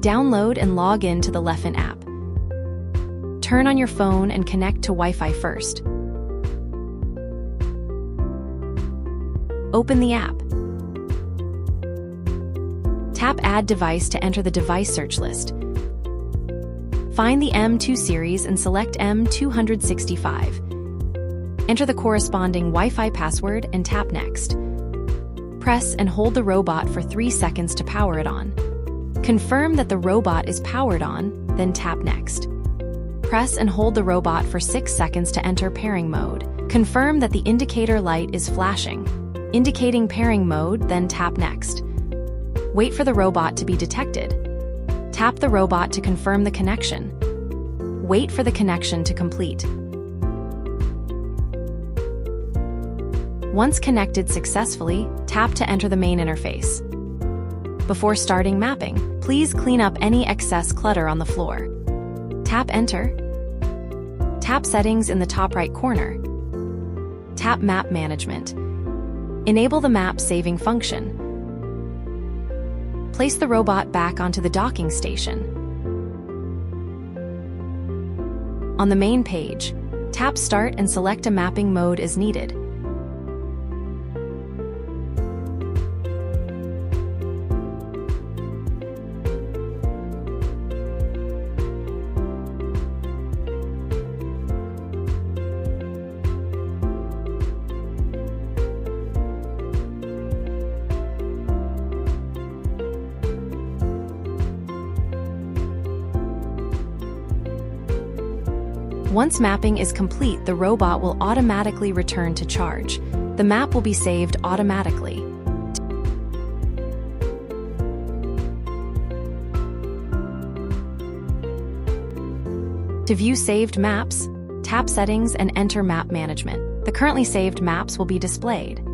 Download and log in to the Lefant app. Turn on your phone and connect to Wi-Fi first. Open the app. Tap Add Device to enter the device search list. Find the M2 series and select M265. Enter the corresponding Wi-Fi password and tap Next. Press and hold the robot for 3 seconds to power it on. Confirm that the robot is powered on, then tap Next. Press and hold the robot for 6 seconds to enter pairing mode. Confirm that the indicator light is flashing, indicating pairing mode, then tap Next. Wait for the robot to be detected. Tap the robot to confirm the connection. Wait for the connection to complete. Once connected successfully, tap to enter the main interface. Before starting mapping, please clean up any excess clutter on the floor. Tap Enter. Tap Settings in the top right corner. Tap Map Management. Enable the map saving function. Place the robot back onto the docking station. On the main page, tap Start and select a mapping mode as needed. Once mapping is complete, the robot will automatically return to charge. The map will be saved automatically. To view saved maps, tap Settings and enter Map Management. The currently saved maps will be displayed.